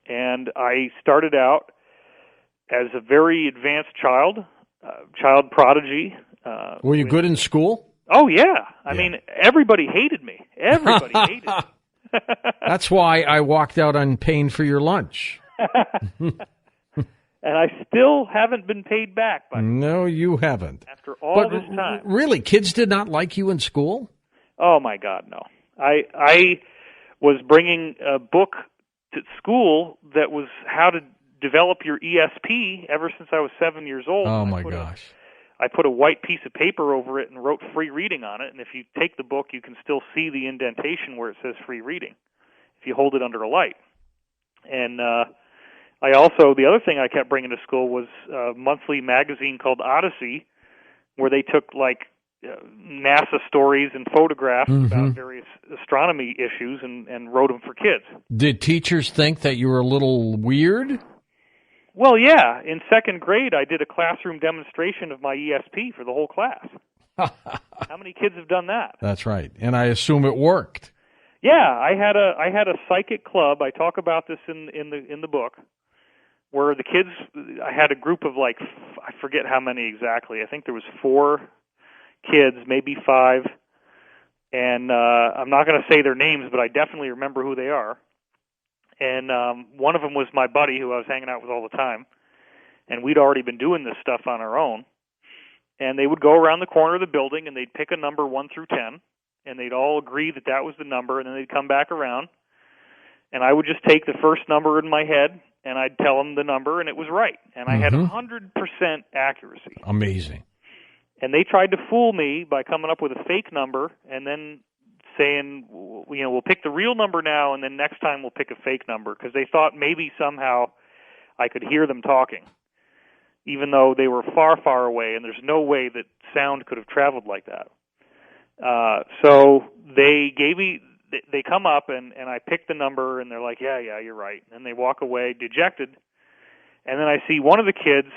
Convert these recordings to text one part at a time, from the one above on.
And I started out as a very advanced child prodigy. Were you good in school? Oh, yeah. I mean, everybody hated me. Everybody hated me. That's why I walked out unpaid for your lunch. And I still haven't been paid back, buddy. No, you haven't. After all this time. Really, kids did not like you in school? Oh, my God, no. I was bringing a book to school that was how to develop your ESP ever since I was 7 years old. Oh, my gosh. I put a white piece of paper over it and wrote free reading on it, and if you take the book, you can still see the indentation where it says free reading if you hold it under a light. And I also, the other thing I kept bringing to school was a monthly magazine called Odyssey, where they took like NASA stories and photographs about various astronomy issues and wrote them for kids. Did teachers think that you were a little weird? Well, yeah. In second grade, I did a classroom demonstration of my ESP for the whole class. How many kids have done that? That's right. And I assume it worked. Yeah, I had a psychic club. I talk about this in the book, where the kids, I had a group of like, I forget how many exactly. I think there was 4 kids, maybe 5, and I'm not going to say their names, but I definitely remember who they are. And one of them was my buddy who I was hanging out with all the time, and we'd already been doing this stuff on our own. And they would go around the corner of the building, and they'd pick a number 1 through 10, and they'd all agree that that was the number, and then they'd come back around, and I would just take the first number in my head, and I'd tell them the number, and it was right. And I had 100% accuracy. Amazing. And they tried to fool me by coming up with a fake number and then saying, you know, we'll pick the real number now, and then next time we'll pick a fake number, because they thought maybe somehow I could hear them talking, even though they were far, far away, and there's no way that sound could have traveled like that. So they gave me, they come up, and I pick the number, and they're like, yeah, you're right. And they walk away dejected. And then I see one of the kids,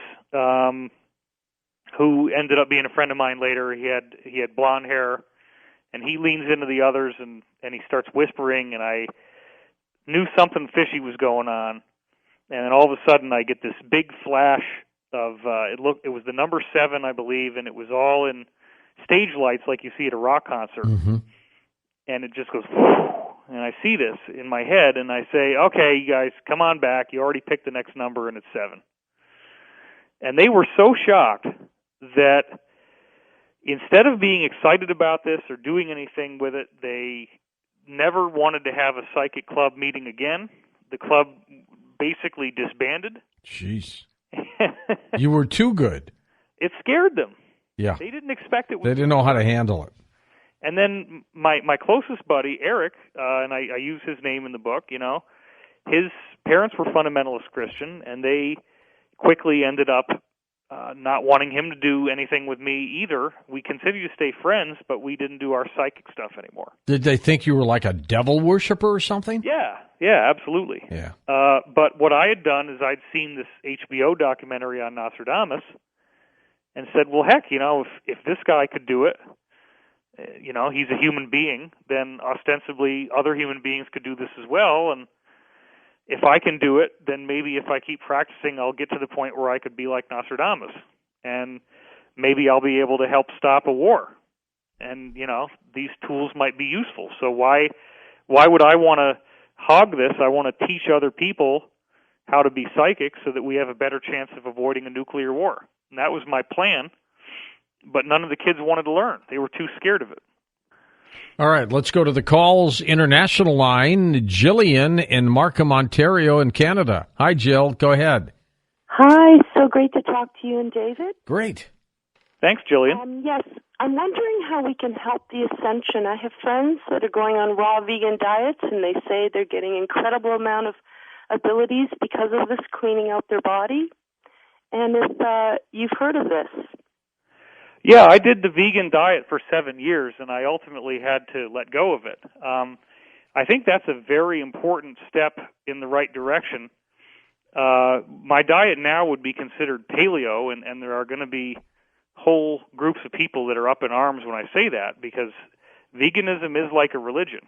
who ended up being a friend of mine later. He had blonde hair, and he leans into the others, and he starts whispering, and I knew something fishy was going on. And then all of a sudden, I get this big flash of it was the number 7, I believe, and it was all in stage lights like you see at a rock concert. And it just goes, and I see this in my head, and I say, okay, you guys, come on back. You already picked the next number, and it's 7. And they were so shocked that instead of being excited about this or doing anything with it, they never wanted to have a psychic club meeting again. The club basically disbanded. Jeez. You were too good. It scared them. Yeah. They didn't expect it. They didn't know how to handle it. And then my closest buddy, Eric, and I use his name in the book, you know, his parents were fundamentalist Christian, and they quickly ended up not wanting him to do anything with me either. We continued to stay friends, but we didn't do our psychic stuff anymore. Did they think you were like a devil worshiper or something? Yeah, absolutely. Yeah. But what I had done is I'd seen this HBO documentary on Nostradamus and said, well, heck, you know, if this guy could do it, you know, he's a human being, then ostensibly other human beings could do this as well. And if I can do it, then maybe if I keep practicing, I'll get to the point where I could be like Nostradamus, and maybe I'll be able to help stop a war. And, you know, these tools might be useful. So why would I want to hog this? I want to teach other people how to be psychic so that we have a better chance of avoiding a nuclear war. And that was my plan, but none of the kids wanted to learn. They were too scared of it. All right, let's go to the calls international line. Jillian in Markham, Ontario in Canada. Hi, Jill. Go ahead. Hi. So great to talk to you and David. Great. Thanks, Jillian. Yes. I'm wondering how we can help the ascension. I have friends that are going on raw vegan diets, and they say they're getting incredible amount of abilities because of this, cleaning out their body. And if you've heard of this. Yeah, I did the vegan diet for 7 years, and I ultimately had to let go of it. I think that's a very important step in the right direction. My diet now would be considered paleo, and there are going to be whole groups of people that are up in arms when I say that, because veganism is like a religion.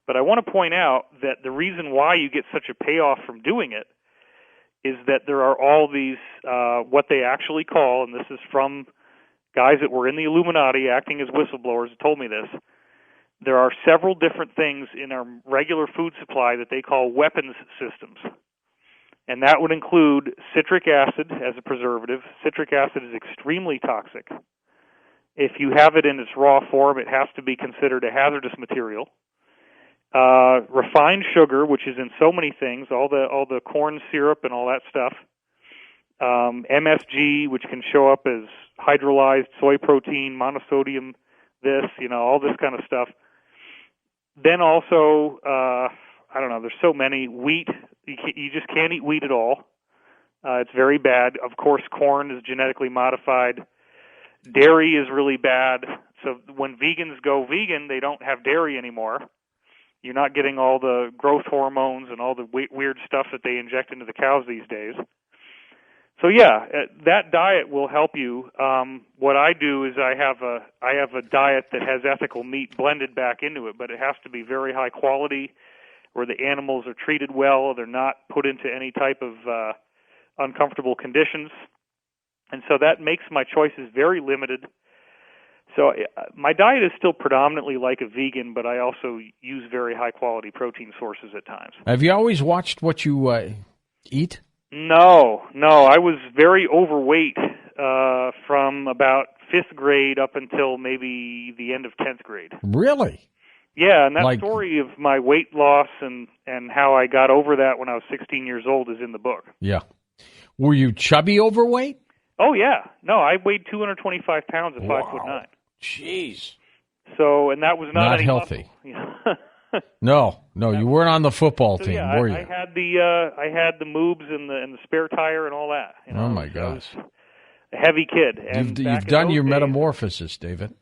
But I want to point out that the reason why you get such a payoff from doing it is that there are all these, what they actually call, and this is from guys that were in the Illuminati acting as whistleblowers who told me this, there are several different things in our regular food supply that they call weapons systems. And that would include citric acid as a preservative. Citric acid is extremely toxic. If you have it in its raw form, it has to be considered a hazardous material. Refined sugar, which is in so many things, all the corn syrup and all that stuff. MSG, which can show up as hydrolyzed soy protein, monosodium, all this kind of stuff. Then also, I don't know, there's so many. Wheat, you just can't eat wheat at all. It's very bad. Of course, corn is genetically modified. Dairy is really bad. So when vegans go vegan, they don't have dairy anymore. You're not getting all the growth hormones and all the weird stuff that they inject into the cows these days. So yeah, that diet will help you. What I do is I have a diet that has ethical meat blended back into it, but it has to be very high quality, where the animals are treated well, they're not put into any type of uncomfortable conditions. And so that makes my choices very limited. So my diet is still predominantly like a vegan, but I also use very high-quality protein sources at times. Have you always watched what you eat? No. I was very overweight from about 5th grade up until maybe the end of 10th grade. Really? Yeah, and that story of my weight loss and how I got over that when I was 16 years old is in the book. Yeah. Were you chubby overweight? Oh, yeah. No, I weighed 225 pounds at 5'9". Jeez. So, and that was not any healthy. No, you weren't on the football team, were you? I had the moobs and the spare tire and all that. Oh my gosh. A heavy kid. And you've done your metamorphosis, David.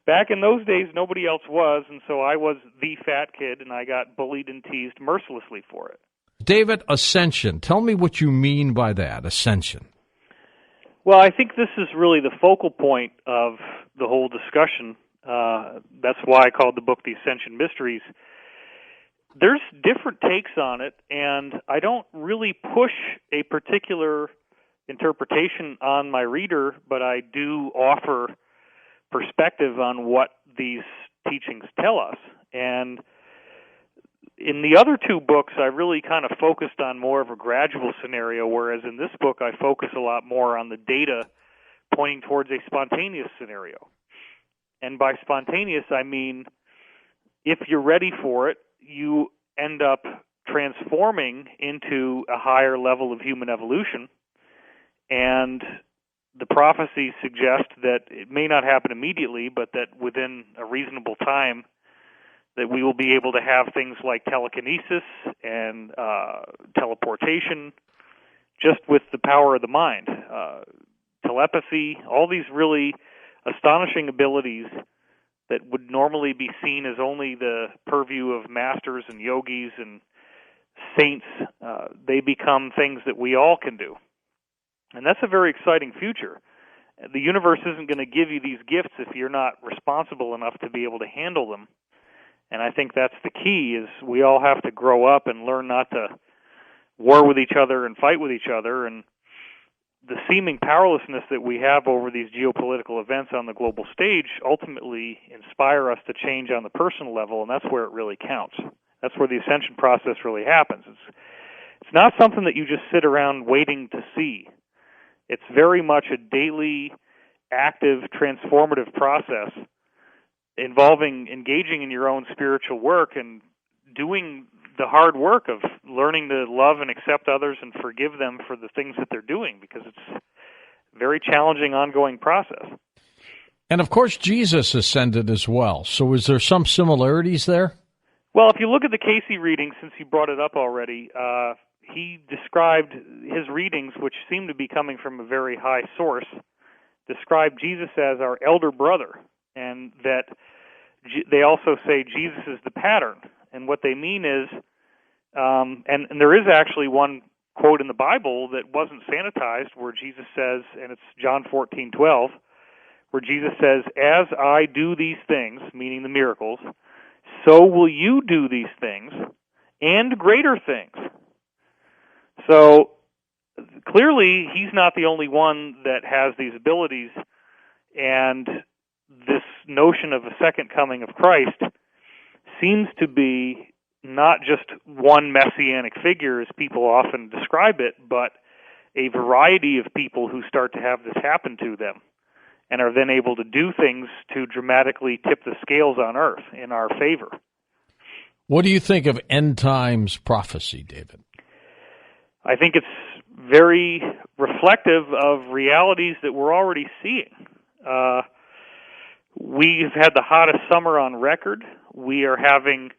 Back in those days, nobody else was, and so I was the fat kid, and I got bullied and teased mercilessly for it. David, ascension. Tell me what you mean by that, ascension. Well, I think this is really the focal point of the whole discussion. That's why I called the book The Ascension Mysteries. There's different takes on it, and I don't really push a particular interpretation on my reader, but I do offer perspective on what these teachings tell us. And in the other two books, I really kind of focused on more of a gradual scenario, whereas in this book, I focus a lot more on the data pointing towards a spontaneous scenario. And by spontaneous, I mean, if you're ready for it, you end up transforming into a higher level of human evolution. And the prophecies suggest that it may not happen immediately, but that within a reasonable time, that we will be able to have things like telekinesis and teleportation just with the power of the mind, telepathy, all these really astonishing abilities that would normally be seen as only the purview of masters and yogis and saints. They become things that we all can do. And that's a very exciting future. The universe isn't going to give you these gifts if you're not responsible enough to be able to handle them. And I think that's the key, is we all have to grow up and learn not to war with each other and fight with each other. And the seeming powerlessness that we have over these geopolitical events on the global stage ultimately inspire us to change on the personal level, and that's where it really counts. That's where the ascension process really happens. It's not something that you just sit around waiting to see. It's very much a daily, active, transformative process involving engaging in your own spiritual work and doing the hard work of learning to love and accept others and forgive them for the things that they're doing, because it's a very challenging, ongoing process. And, of course, Jesus ascended as well. So is there some similarities there? Well, if you look at the Casey readings, since you brought it up already, he described his readings, which seem to be coming from a very high source, described Jesus as our elder brother, and that they also say Jesus is the pattern. And what they mean is, and there is actually one quote in the Bible that wasn't sanitized where Jesus says, and it's John 14:12, where Jesus says, "As I do these things," meaning the miracles, so will you do these things and greater things. So clearly, he's not the only one that has these abilities, and this notion of a second coming of Christ seems to be not just one messianic figure, as people often describe it, but a variety of people who start to have this happen to them and are then able to do things to dramatically tip the scales on earth in our favor. What do you think of end times prophecy, David? I think it's very reflective of realities that we're already seeing. We've had the hottest summer on record. We are having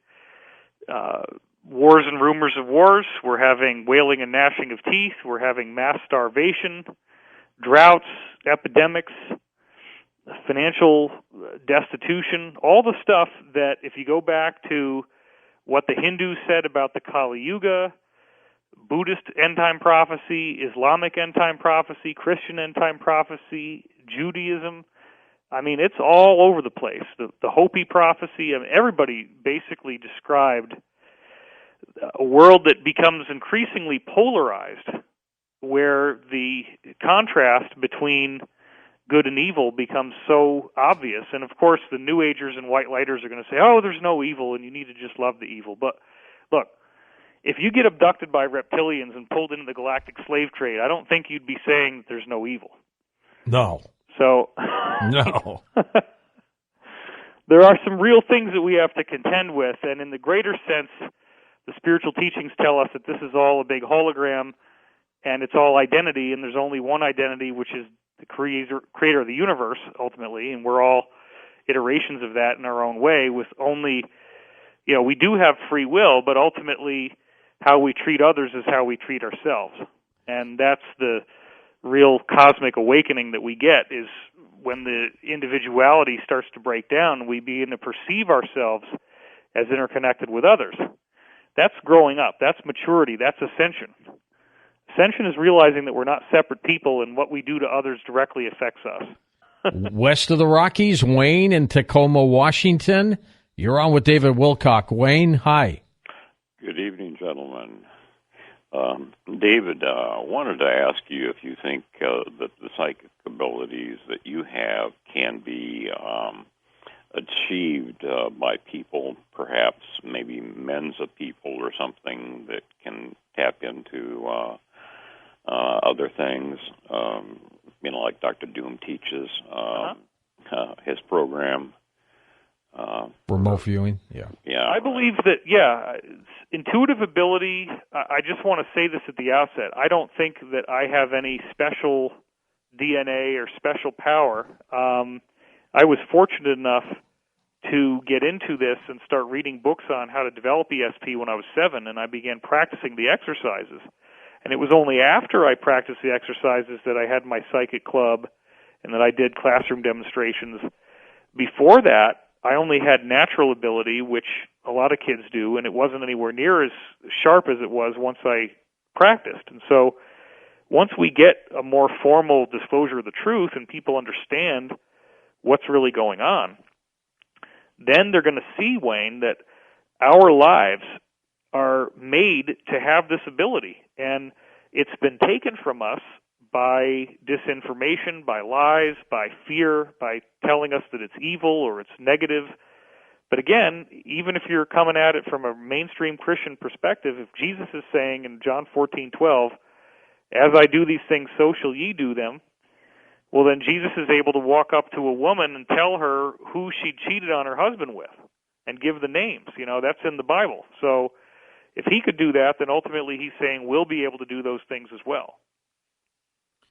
wars and rumors of wars. We're having wailing and gnashing of teeth. We're having mass starvation, droughts, epidemics, financial destitution, all the stuff that if you go back to what the Hindus said about the Kali Yuga, Buddhist end-time prophecy, Islamic end-time prophecy, Christian end-time prophecy, Judaism, I mean, it's all over the place. The Hopi prophecy, I mean, everybody basically described a world that becomes increasingly polarized, where the contrast between good and evil becomes so obvious. And of course, the New Agers and White Lighters are going to say, oh, there's no evil and you need to just love the evil. But look, if you get abducted by reptilians and pulled into the galactic slave trade, I don't think you'd be saying that there's no evil. No. So, no. There are some real things that we have to contend with, and in the greater sense, the spiritual teachings tell us that this is all a big hologram, and it's all identity, and there's only one identity, which is the creator of the universe, ultimately, and we're all iterations of that in our own way, with only, we do have free will, but ultimately how we treat others is how we treat ourselves. And that's the real cosmic awakening that we get, is when the individuality starts to break down, we begin to perceive ourselves as interconnected with others. That's growing up. That's maturity. That's ascension. Ascension is realizing that we're not separate people, and what we do to others directly affects us. West of the Rockies, Wayne in Tacoma, Washington. You're on with David Wilcock. Wayne, hi. Good evening, gentlemen. David, I wanted to ask you if you think that the psychic abilities that you have can be achieved by people, perhaps maybe men's of people or something that can tap into other things, like Dr. Doom teaches, his program. Remote viewing, yeah. I believe that, intuitive ability, I just want to say this at the outset, I don't think that I have any special DNA or special power. I was fortunate enough to get into this and start reading books on how to develop ESP when I was 7, and I began practicing the exercises. And it was only after I practiced the exercises that I had my psychic club and that I did classroom demonstrations. Before that, I only had natural ability, which a lot of kids do, and it wasn't anywhere near as sharp as it was once I practiced. And so once we get a more formal disclosure of the truth and people understand what's really going on, then they're going to see, Wayne, that our lives are made to have this ability. And it's been taken from us by disinformation, by lies, by fear, by telling us that it's evil or it's negative. But again, even if you're coming at it from a mainstream Christian perspective, if Jesus is saying in John 14:12, as I do these things, so shall ye do them, well, then Jesus is able to walk up to a woman and tell her who she cheated on her husband with and give the names. That's in the Bible. So if he could do that, then ultimately he's saying we'll be able to do those things as well.